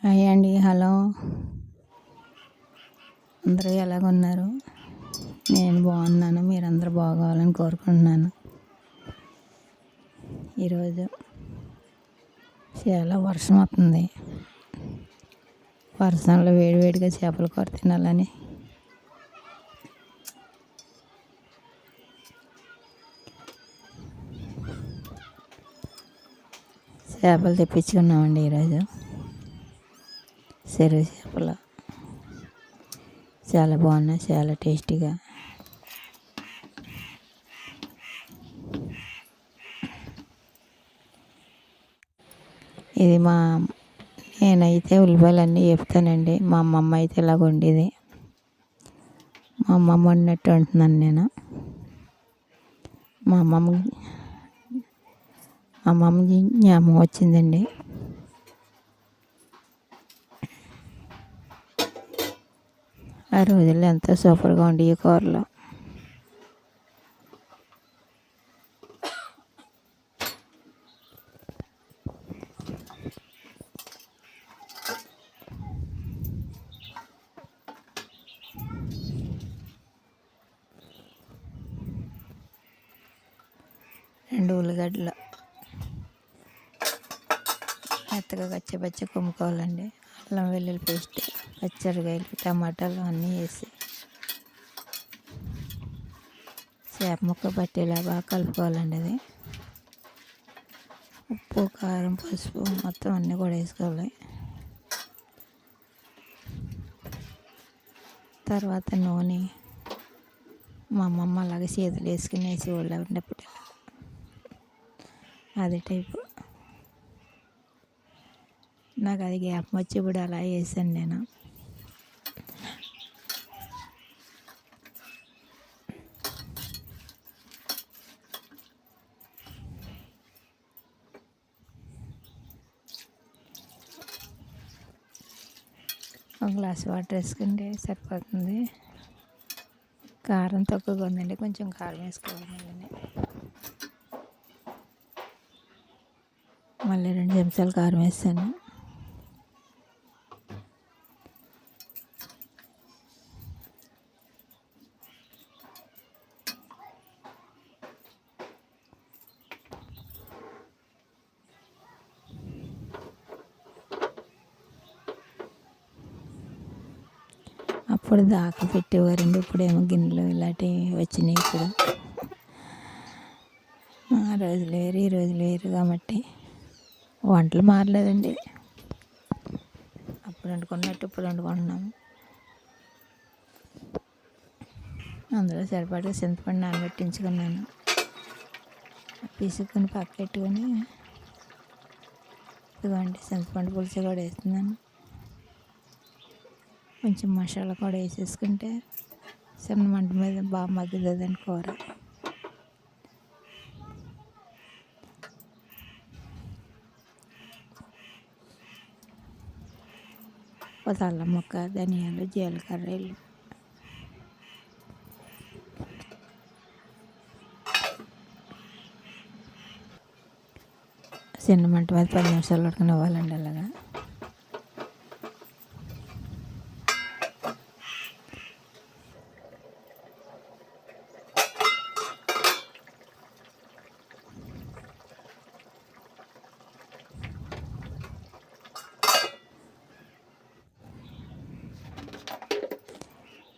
Hi అండి. Hello, అందరూ ఎలాగున్నారు? నేను బాగున్నాను. మీరందరూ బాగోవాలని కోరుకుంటున్నాను. ఈరోజు చాలా వర్షం వస్తుంది. వర్షంలో వేడివేడిగా చేపల కూర తినాలని చేపలు తెప్పించుకున్నామండి. ఈరోజు చెరువు చేపలు చాలా బాగున్నాయి, చాలా టేస్టీగా. ఇది నేనైతే ఉల్లిపాయలన్నీ వేపుతానండి. మా అమ్మమ్మ అయితే ఇలాగ వండేది. మా అమ్మమ్మ వండినట్టు వండుతున్నాను నేను. మా అమ్మమ్మకి జ్ఞాపకం వచ్చిందండి. ఆ రోజుల్లో ఎంతో సూపర్గా ఉండి ఈ కూరలో. రెండు ఉల్లిగడ్డలు మెత్తగా కచ్చపచ్చ కొమ్ముకోవాలండి. అల్లం వెల్లుల్లి పేస్ట్, పచ్చిమిరపకాయలు, టమాటాలు అన్నీ వేసి చేప ముక్క పట్టేలా బాగా కలుపుకోవాలండి. అది ఉప్పు, కారం, పసుపు మొత్తం అన్నీ కూడా వేసుకోవాలి. తర్వాత నూనె మా అమ్మమ్మ అలాగే చేతులు వేసుకుని వేసేవాళ్ళు ఉన్నప్పుడు. అదే టైపు నాకు అది జ్ఞాపకం వచ్చి ఇప్పుడు అలా వేసాను నేను. ఒక గ్లాస్ వాటర్ వేసుకుంటే సరిపోతుంది. కారం తక్కువగా ఉందండి, కొంచెం కారం వేసుకోవాలి. మళ్ళీ 2 చెంచాలు కారం వేసాను. అప్పుడు దాకా పెట్టేవారండి, ఇప్పుడేమో గిన్నెలు ఇలాంటివి వచ్చినాయి. ఇప్పుడు ఆ రోజులు వేరు, ఈ రోజులు వేరు కాబట్టి వంటలు మారలేదండి. అప్పుడు వండుకున్నట్టు ఇప్పుడు వండుకుంటున్నాము. అందులో సరిపడా చింతపండు నానబెట్టించుకున్నాను. పీసుకొని పక్కెట్టుకొని ఇదిగోండి చింతపండు పులుసు కూడా వేస్తున్నాను. కొంచెం మసాలా కూడా వేసేసుకుంటే చిన్న మంట మీద బాగా మగ్గుతుందండి కూర. ఒక అల్లం ముక్క, ధనియాలు, జీలకర్ర, చిన్న మంట మీద 10 నిమిషాలు ఉడకనివ్వాలండి. అలాగా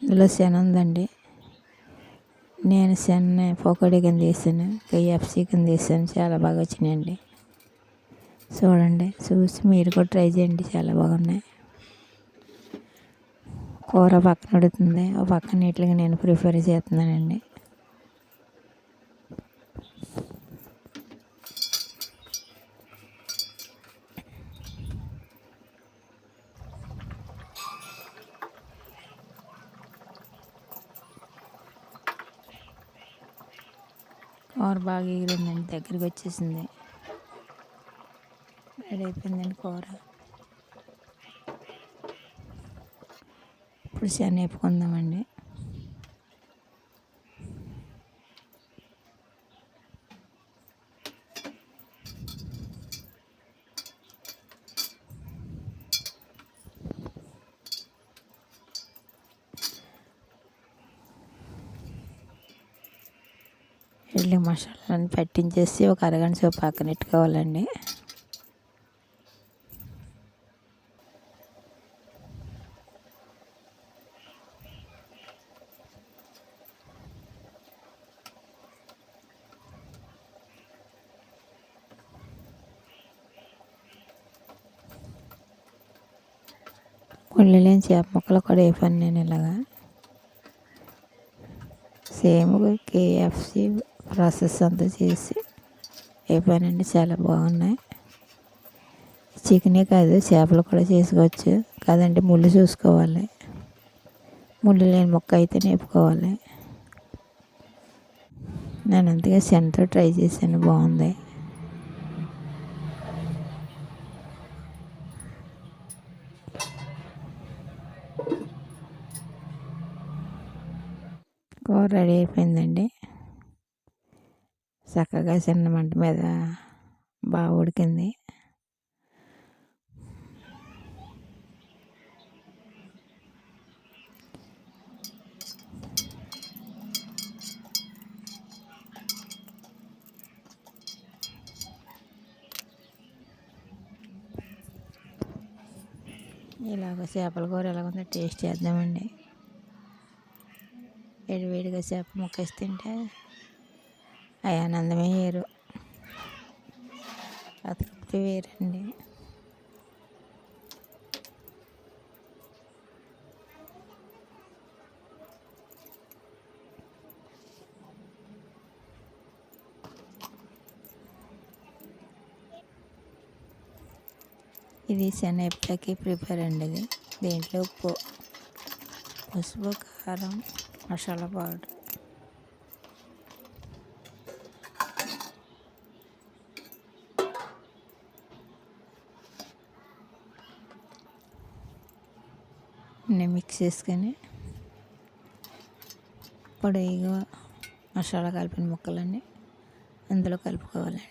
ఇందులో శన ఉందండి. నేను శన పకోడీ కింద వేసాను, KFC కింద వేసాను. చాలా బాగా వచ్చినాయండి. చూడండి, చూసి మీరు కూడా ట్రై చేయండి, చాలా బాగున్నాయి. కూర పక్కన ఉడుతుంది, ఒక పక్కన నీట్గా నేను ప్రిపేర్ చేస్తున్నానండి. కూర బాగా ఎగిరిందండి, దగ్గరికి వచ్చేసింది. రెడీ అయిపోయిందండి కూర. ఇప్పుడు శన వేపుకుందామండి. ఉల్లి మసాలాన్ని పట్టించేసి ఒక అరగంట సేపు పక్కన పెట్టుకోవాలండి. ఉల్లిలేని చేప ముక్కలు కూడా వేపాను నేను ఇలాగా. సేమ్ కేఎఫ్సి ప్రాసెస్ అంతా చేసి వేపానండి. చాలా బాగున్నాయి. చికెనే కాదు, చేపలు కూడా చేసుకోవచ్చు కాదండి. ముళ్ళు చూసుకోవాలి, ముళ్ళు లేని ముక్క అయితే నేపుకోవాలి. నేను అంతగా శనతో ట్రై చేశాను, బాగుంది. కూర రెడీ అయిపోయిందండి. చక్కగా చిన్న మంట మీద బాగా ఉడికింది. ఇలాగ చేపల కూర ఎలాగుందో టేస్ట్ చేద్దామండి. వేడివేడిగా చేప ముక్కేసి తింటే ఆనందమే వేరు, ఆ తృప్తి వేరండి. ఇది శనగపప్పికి ప్రిపేర్ అండి. ఇది దీంట్లో ఉప్పు, పసుపు, కారం, మసాలా పౌడర్, అన్నీ మిక్స్ చేసుకొని పొడిగా మసాలా కలిపిన ముక్కలన్నీ అందులో కలుపుకోవాలండి.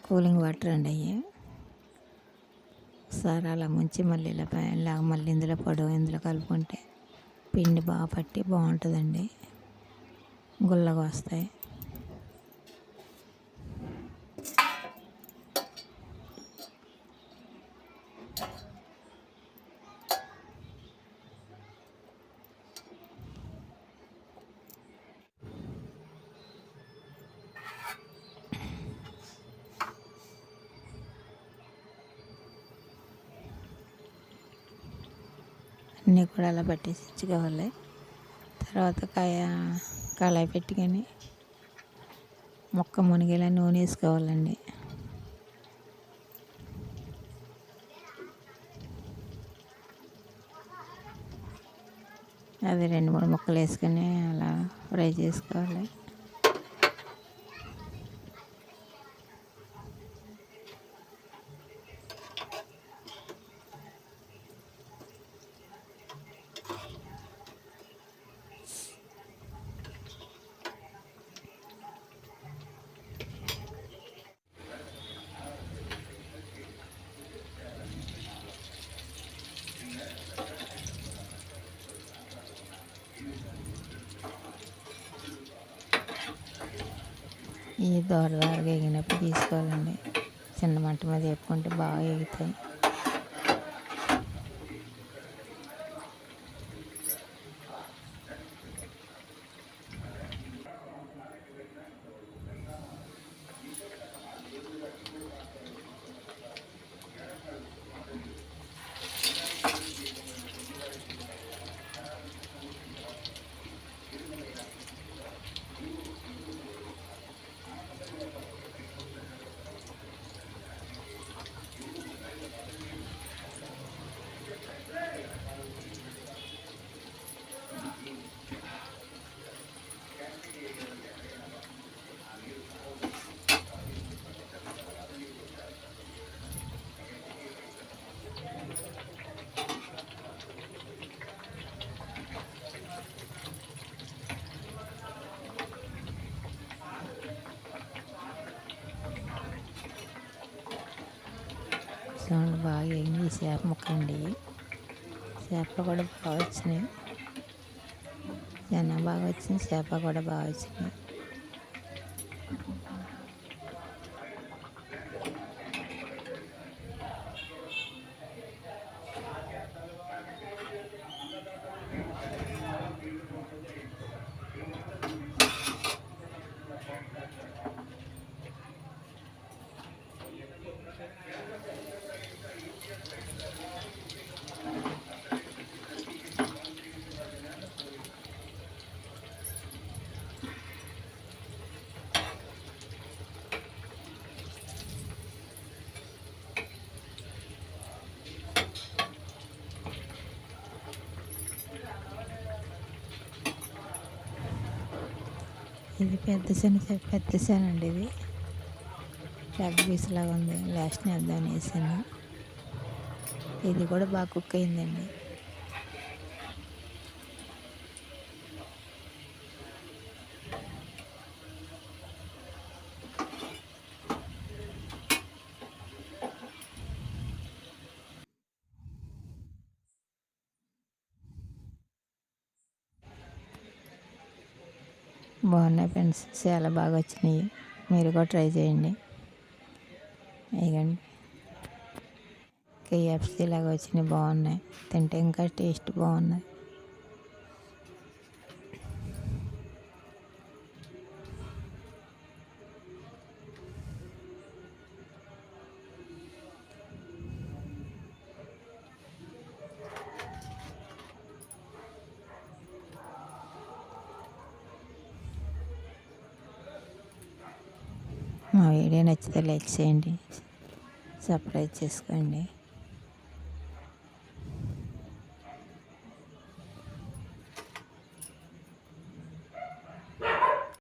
కూలింగ్ వాటర్ అండి అవి. ఒకసారి అలా ముంచి మళ్ళీ ఇలాగ మళ్ళీ ఇందులో పొడవు ఇందులో కలుపుకుంటే పిండి బాగా పట్టి బాగుంటుందండి. గుల్లగా వస్తాయి. అన్నీ కూడా అలా పట్టేసి ఇచ్చుకోవాలి. తర్వాత కళాయి పెట్టుకొని మొక్క మునిగేలా నూనె వేసుకోవాలండి. అది 2-3 ముక్కలు వేసుకొని అలా ఫ్రై చేసుకోవాలి. ఈ దోరదారగా ఎగినప్పుడు తీసుకోవాలండి. చిన్న మంట మీద వేపుకుంటే బాగా ఎగుతాయి. చూడండి బాగా వేగింది చేప ముక్కండి. చేపలు కూడా బాగా వచ్చినాయి, చాలా బాగా వచ్చింది, చేప కూడా బాగా వచ్చింది. ఇది పెద్ద శన అండి. ఇది లెగ్ పీస్ లాగా ఉంది, లాస్ట్ వేద్దామని వేసాను. ఇది కూడా బాగా కుక్ అయిందండి. బాగున్నాయి ఫ్రెండ్స్, చాలా బాగా వచ్చినాయి. మీరు కూడా ట్రై చేయండి. ఇగండి కేఎఫ్సీ లాగా వచ్చినాయి, బాగున్నాయి. తింటే ఇంకా టేస్ట్ బాగున్నాయి. మా వీడియో నచ్చితే లైక్ చేయండి, సబ్స్క్రైబ్ చేసుకోండి.